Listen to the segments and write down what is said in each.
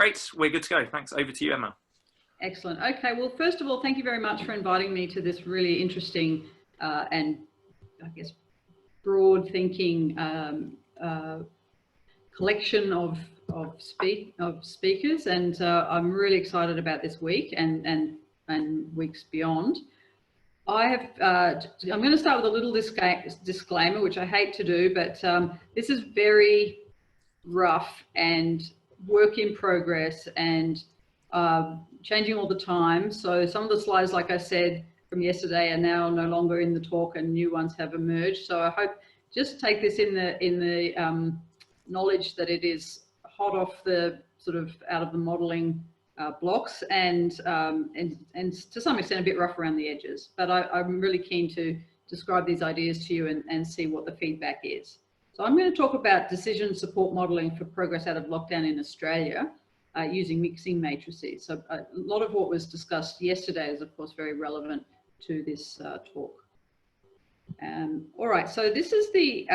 Great, we're good to go. Thanks. Over to you, Emma. Excellent. Okay, well, first of all, thank you very much for inviting me to this really interesting and, I guess, broad thinking collection of speakers, and I'm really excited about this week and weeks beyond. I'm going to start with a little disclaimer, which I hate to do, but this is very rough and work in progress and changing all the time. So some of the slides, like I said, from yesterday are now no longer in the talk and new ones have emerged. So I hope just take this in the knowledge that it is hot off the sort of out of the modelling blocks and to some extent a bit rough around the edges. But I'm really keen to describe these ideas to you and see what the feedback is. So I'm going to talk about decision support modelling for progress out of lockdown in Australia using mixing matrices. So a lot of what was discussed yesterday is of course very relevant to this talk. All right, so this is the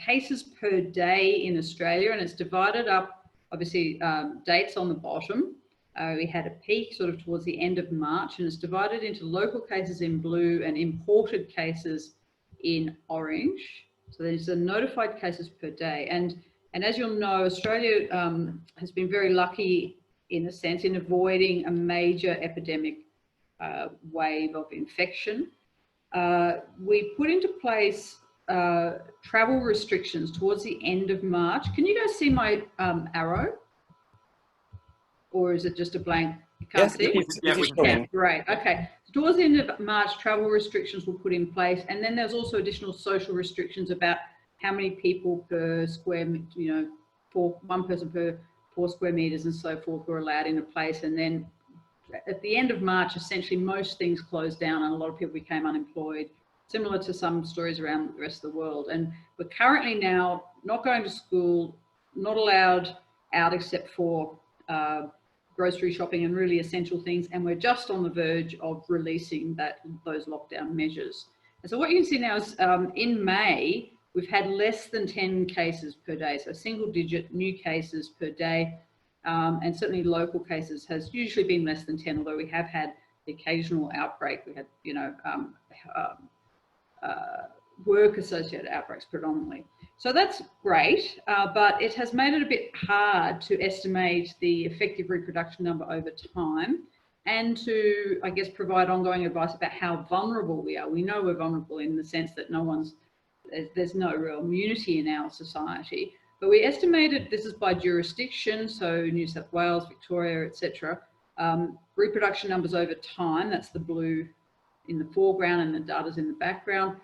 cases per day in Australia, and it's divided up, obviously dates on the bottom. We had a peak sort of towards the end of March, and it's divided into local cases in blue and imported cases in orange. So there's the notified cases per day. And as you'll know, Australia has been very lucky in a sense in avoiding a major epidemic wave of infection. We put into place travel restrictions towards the end of March. Can you guys see my arrow? Or is it just a blank? You can't see? Yeah, great. Okay. Towards the end of March, travel restrictions were put in place, and then there's also additional social restrictions about how many people per square, one person per 4 square meters and so forth were allowed in a place. And then at the end of March, essentially most things closed down and a lot of people became unemployed, similar to some stories around the rest of the world. And we're currently now not going to school, not allowed out except for grocery shopping and really essential things, and we're just on the verge of releasing those lockdown measures. And so what you can see now is in May, we've had less than 10 cases per day, so single-digit new cases per day, and certainly local cases has usually been less than 10, although we have had the occasional outbreak. We had, work-associated outbreaks predominantly. So that's great, but it has made it a bit hard to estimate the effective reproduction number over time and to, I guess, provide ongoing advice about how vulnerable we are. We know we're vulnerable in the sense that there's no real immunity in our society, but we estimated, this is by jurisdiction, so New South Wales, Victoria, etc., reproduction numbers over time, that's the blue in the foreground and the data's in the background.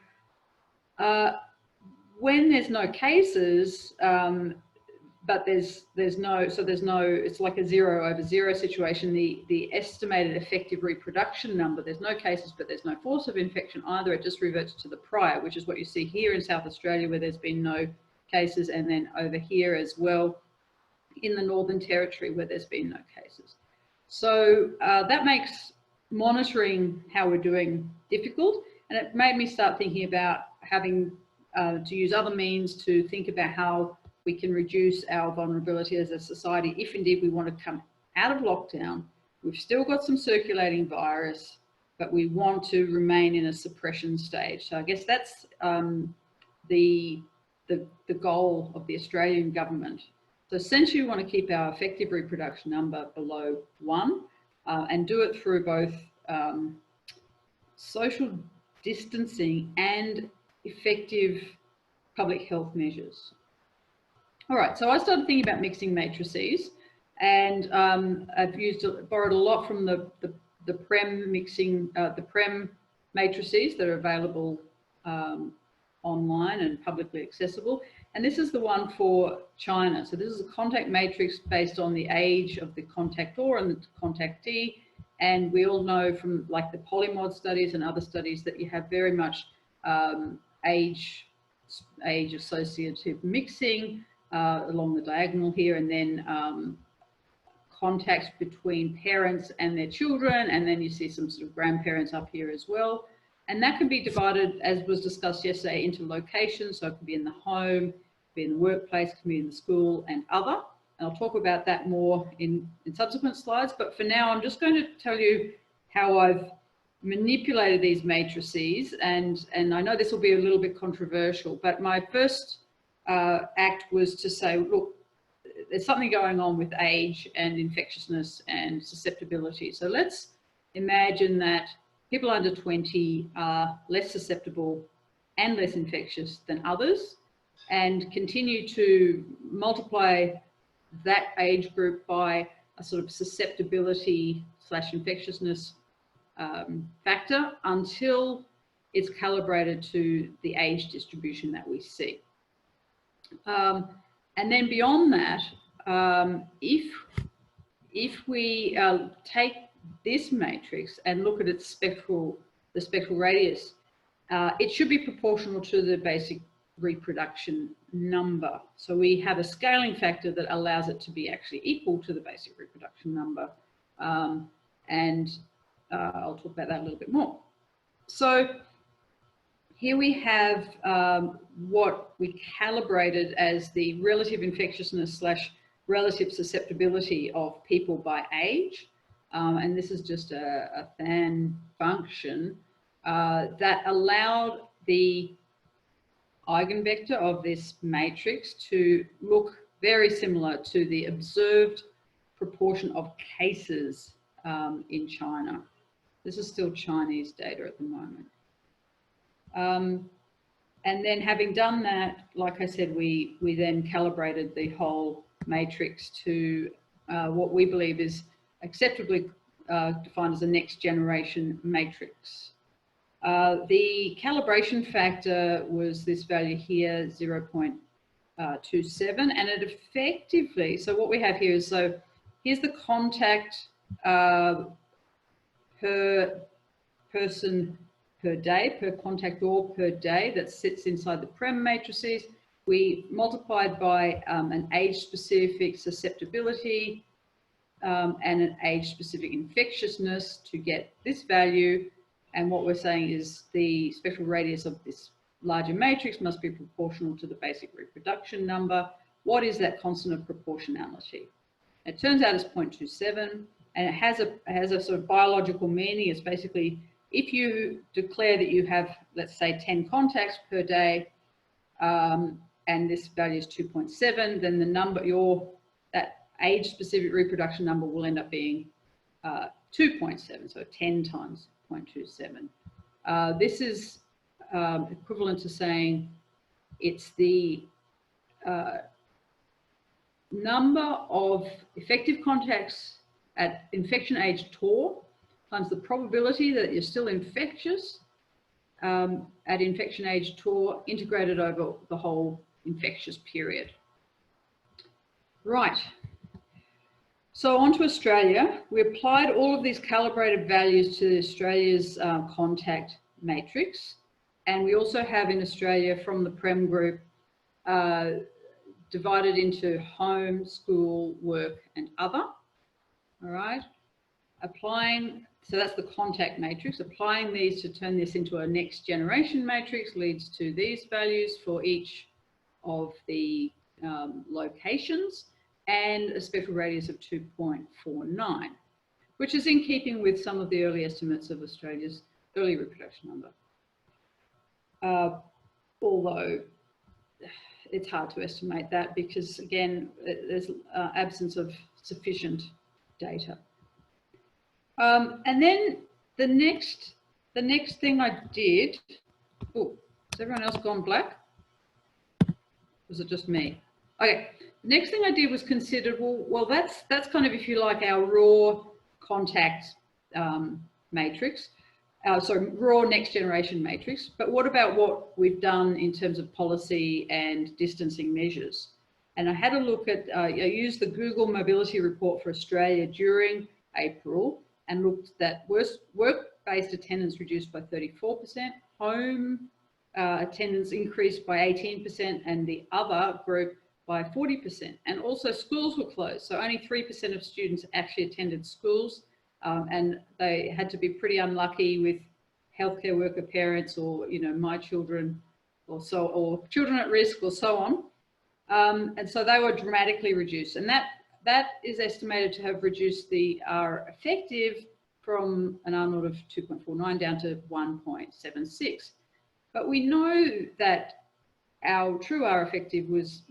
When there's no cases, but there's no, it's like a 0 over 0 situation, the estimated effective reproduction number, there's no cases, but there's no force of infection either, it just reverts to the prior, which is what you see here in South Australia where there's been no cases, and then over here as well in the Northern Territory where there's been no cases. So that makes monitoring how we're doing difficult, and it made me start thinking about having to use other means to think about how we can reduce our vulnerability as a society if indeed we want to come out of lockdown. We've still got some circulating virus, but we want to remain in a suppression stage. So I guess that's the goal of the Australian government. So essentially we want to keep our effective reproduction number below 1 and do it through both social distancing and effective public health measures. All right, so I started thinking about mixing matrices, and I've borrowed a lot from the PREM mixing, the PREM matrices that are available online and publicly accessible. And this is the one for China. So this is a contact matrix based on the age of the contactor and the contactee. And we all know from like the polymod studies and other studies that you have very much age associative mixing along the diagonal here, and then contacts between parents and their children, and then you see some sort of grandparents up here as well. And that can be divided, as was discussed yesterday, into locations. So it could be in the home, it could be in the workplace, it can be in the school and other. And I'll talk about that more in subsequent slides. But for now, I'm just going to tell you how I've manipulated these matrices. And I know this will be a little bit controversial, but my first act was to say, look, there's something going on with age and infectiousness and susceptibility. So let's imagine that people under 20 are less susceptible and less infectious than others, and continue to multiply that age group by a sort of susceptibility / infectiousness factor until it's calibrated to the age distribution that we see. And then beyond that, if we take this matrix and look at its spectral radius, it should be proportional to the basic reproduction number. So we have a scaling factor that allows it to be actually equal to the basic reproduction number. And I'll talk about that a little bit more. So here we have what we calibrated as the relative infectiousness / relative susceptibility of people by age. And this is just a fan function that allowed the eigenvector of this matrix to look very similar to the observed proportion of cases in China. This is still Chinese data at the moment. And then having done that, like I said, we then calibrated the whole matrix to what we believe is acceptably defined as a next generation matrix. The calibration factor was this value here, 0.27, and it effectively, so what we have here is, so here's the contact per person per day, per contactor per day that sits inside the Prem matrices. We multiplied by an age-specific susceptibility and an age-specific infectiousness to get this value. And what we're saying is the spectral radius of this larger matrix must be proportional to the basic reproduction number. What is that constant of proportionality? It turns out it's 0.27, and it has a sort of biological meaning. It's basically, if you declare that you have, let's say, 10 contacts per day, and this value is 2.7, then the number, that age-specific reproduction number will end up being 2.7, so 10 times 0.27. This is equivalent to saying it's the number of effective contacts at infection age TOR times the probability that you're still infectious at infection age TOR integrated over the whole infectious period. Right. So on to Australia. We applied all of these calibrated values to Australia's contact matrix. And we also have in Australia from the Prem group divided into home, school, work, and other. All right. Applying, so that's the contact matrix. Applying these to turn this into a next generation matrix leads to these values for each of the locations and a spectral radius of 2.49, which is in keeping with some of the early estimates of Australia's early reproduction number. Although it's hard to estimate that because, again, there's absence of sufficient data. And then the next thing I did, oh, has everyone else gone black? Was it just me? Okay, the next thing I did was consider, well, that's kind of, if you like, our raw contact matrix. So raw next generation matrix, but what about what we've done in terms of policy and distancing measures? And I had a look at, I used the Google Mobility Report for Australia during April and looked at work-based attendance reduced by 34%, home attendance increased by 18%, and the other group by 40%. And also schools were closed, so only 3% of students actually attended schools. And they had to be pretty unlucky with healthcare worker parents or, you know, my children or children at risk or so on. And so they were dramatically reduced. And that is estimated to have reduced the R effective from an R naught of 2.49 down to 1.76. But we know that our true R effective was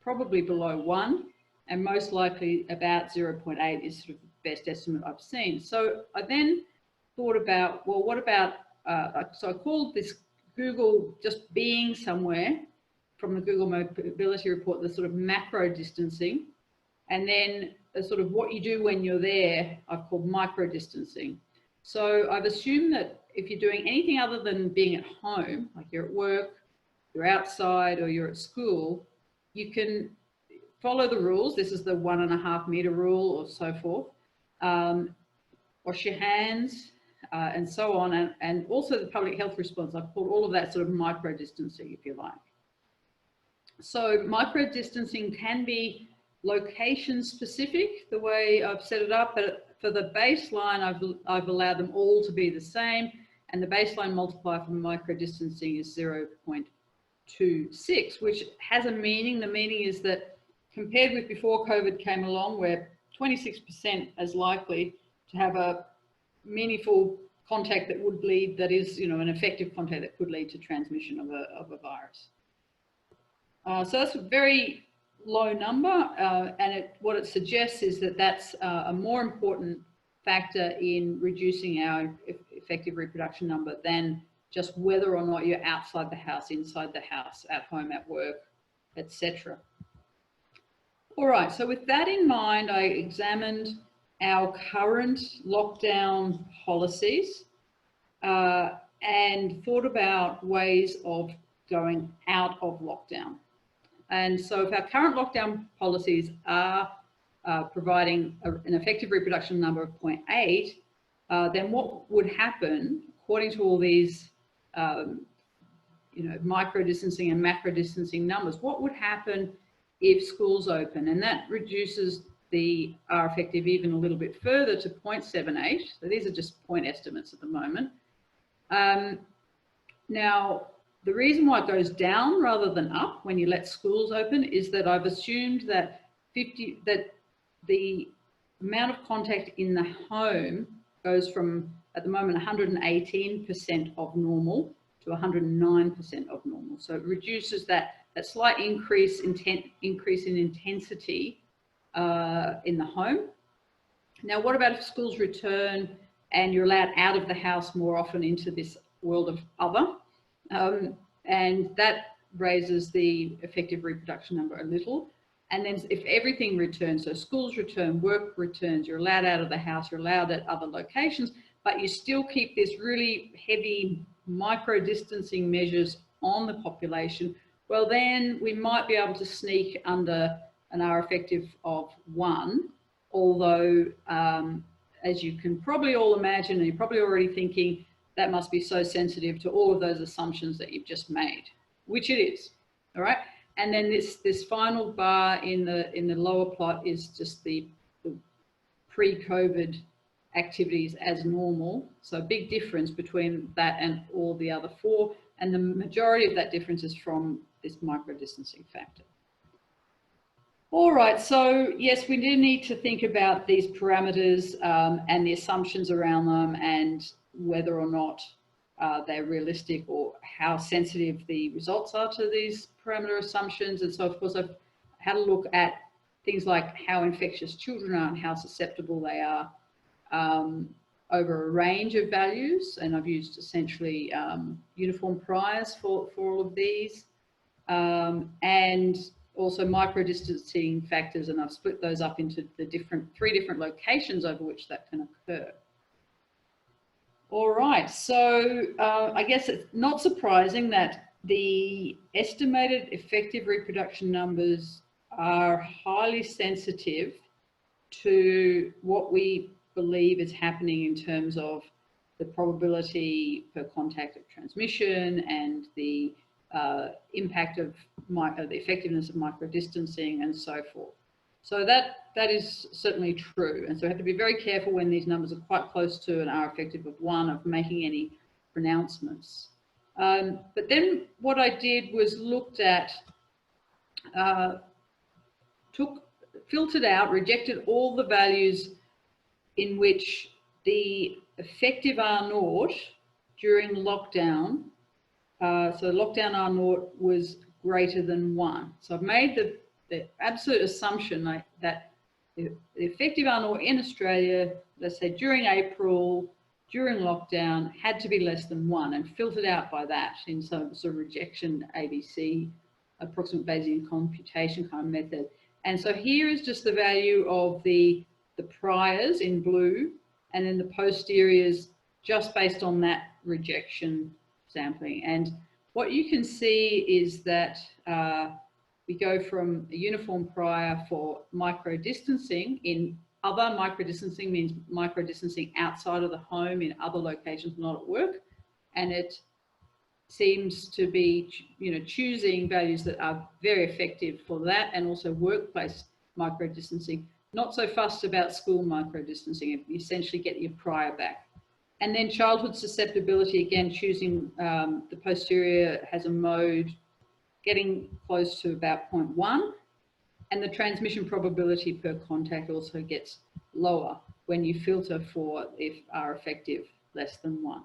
probably below 1, and most likely about 0.8 is sort of the best estimate I've seen. So I then thought about, well, what about, so I called this Google just being somewhere from the Google Mobility Report, the sort of macro distancing, and then the sort of what you do when you're there, I've called micro distancing. So I've assumed that if you're doing anything other than being at home, like you're at work, you're outside, or you're at school, you can follow the rules. This is the 1.5 meter rule or so forth. Wash your hands and so on. And also the public health response. I've called all of that sort of micro distancing, if you like. So micro distancing can be location specific, the way I've set it up, but for the baseline, I've allowed them all to be the same. And the baseline multiplier for micro distancing is 0.26, which has a meaning. The meaning is that compared with before COVID came along, we're 26% as likely to have a meaningful contact that would lead, that is, you know, an effective contact that could lead to transmission of a virus. So that's a very low number, and what it suggests is that that's a more important factor in reducing our effective reproduction number than just whether or not you're outside the house, inside the house, at home, at work, etc. All right, so with that in mind, I examined our current lockdown policies and thought about ways of going out of lockdown. And so if our current lockdown policies are providing an effective reproduction number of 0.8, then what would happen, according to all these micro distancing and macro distancing numbers, what would happen if schools open? And that reduces the R effective even a little bit further to 0.78. So these are just point estimates at the moment. Now, the reason why it goes down rather than up when you let schools open is that I've assumed that the amount of contact in the home goes from, at the moment, 118% of normal to 109% of normal. So it reduces that slight increase in intensity in the home. Now, what about if schools return and you're allowed out of the house more often into this world of other? And that raises the effective reproduction number a little. And then if everything returns, so schools return, work returns, you're allowed out of the house, you're allowed at other locations, but you still keep this really heavy micro distancing measures on the population, well, then we might be able to sneak under an R effective of 1, although as you can probably all imagine, and you're probably already thinking, that must be so sensitive to all of those assumptions that you've just made, which it is. All right. And then this final bar in the lower plot is just the pre-COVID activities as normal. So a big difference between that and all the other 4. And the majority of that difference is from this micro distancing factor. All right, so yes, we do need to think about these parameters and the assumptions around them and whether or not they're realistic or how sensitive the results are to these parameter assumptions. And so, of course, I've had a look at things like how infectious children are and how susceptible they are over a range of values. And I've used essentially uniform priors for all of these. And also micro distancing factors, and I've split those up into the 3 different locations over which that can occur. All right, so I guess it's not surprising that the estimated effective reproduction numbers are highly sensitive to what we believe is happening in terms of the probability per contact of transmission and the impact of the effectiveness of micro distancing and so forth. So that is certainly true. And so we have to be very careful when these numbers are quite close to an R effective of 1 of making any pronouncements. But then what I did was looked at filtered out, rejected all the values in which the effective R naught during lockdown, so lockdown R naught was greater than 1. So I've made the absolute assumption that the effective R naught in Australia, let's say during April, during lockdown, had to be less than 1, and filtered out by that in some sort of rejection ABC, approximate Bayesian computation kind of method. And so here is just the value of the priors in blue, and then the posteriors just based on that rejection sampling. And what you can see is that we go from a uniform prior for micro-distancing. In other, micro-distancing means micro-distancing outside of the home in other locations, not at work. And it seems to be, choosing values that are very effective for that, and also workplace micro-distancing. Not so fussed about school micro-distancing. You essentially get your prior back. And then childhood susceptibility, again, choosing the posterior has a mode getting close to about 0.1. And the transmission probability per contact also gets lower when you filter for if R effective less than 1.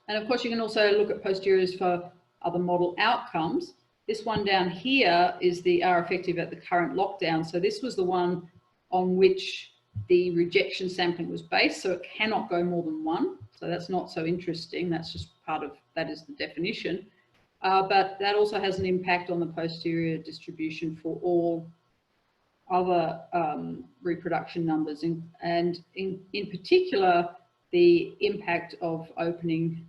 And of course, you can also look at posteriors for other model outcomes. This one down here is the R effective at the current lockdown. So this was the one on which the rejection sampling was based. So it cannot go more than 1. So that's not so interesting. That's just part of, that is the definition. But that also has an impact on the posterior distribution for all other reproduction numbers. And in particular, the impact of opening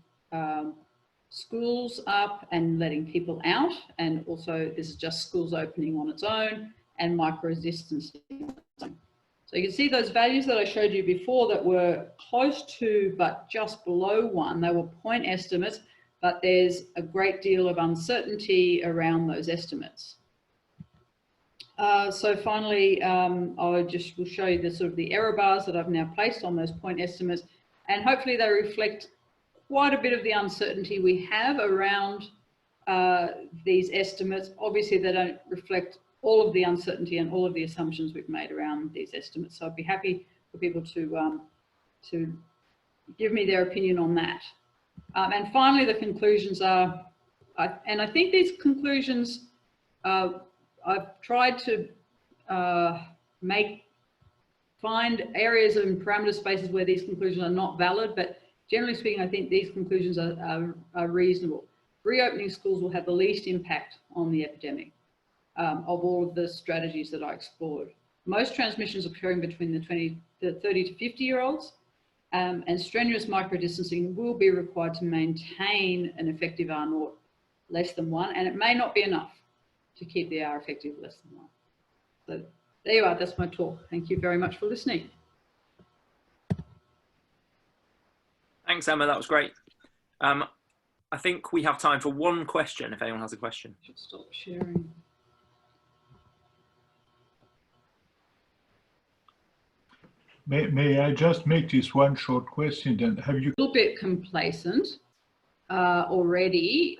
schools up and letting people out. And also this is just schools opening on its own, and micro-distancing. So you can see those values that I showed you before that were close to but just below 1. They were point estimates, but there's a great deal of uncertainty around those estimates. So finally, I will show you the sort of the error bars that I've now placed on those point estimates, and hopefully they reflect quite a bit of the uncertainty we have around these estimates. Obviously, they don't reflect all of the uncertainty and all of the assumptions we've made around these estimates. So I'd be happy for people to give me their opinion on that. And finally, the conclusions are, and I think these conclusions, I've tried to find areas in parameter spaces where these conclusions are not valid, but generally speaking, I think these conclusions are reasonable. Reopening schools will have the least impact on the epidemic of all of the strategies that I explored. Most transmissions occurring between the 30 to 50-year-olds, and strenuous micro-distancing will be required to maintain an effective R naught less than 1, and it may not be enough to keep the R effective less than 1. So there you are, that's my talk. Thank you very much for listening. Thanks, Emma, that was great. I think we have time for one question, if anyone has a question. I should stop sharing. May I just make this one short question then? Have you... A little bit complacent already,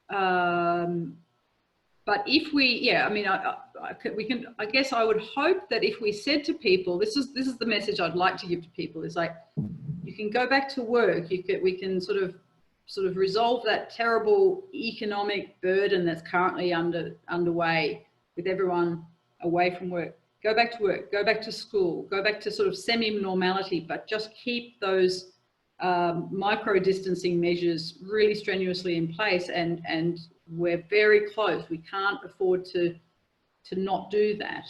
but if we, I mean, I guess I would hope that if we said to people, this is the message I'd like to give to people, is like, you can go back to work, we can sort of resolve that terrible economic burden that's currently underway with everyone away from work. Go back to work, go back to school, go back to sort of semi-normality, but just keep those micro-distancing measures really strenuously in place, and we're very close. We can't afford to not do that.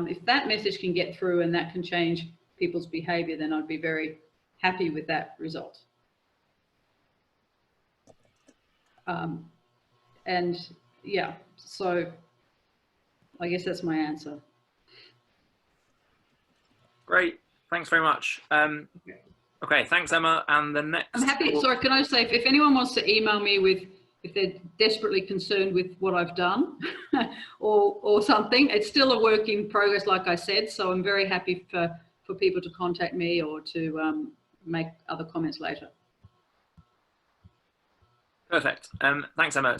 If that message can get through and that can change people's behaviour, then I'd be very happy with that result. And yeah, so I guess that's my answer. Great, thanks very much. Okay, thanks, Emma. And the next... I'm happy, sorry, can I say, if anyone wants to email me with, if they're desperately concerned with what I've done or something, it's still a work in progress, like I said, so I'm very happy for people to contact me or to make other comments later. Perfect. Thanks, Emma.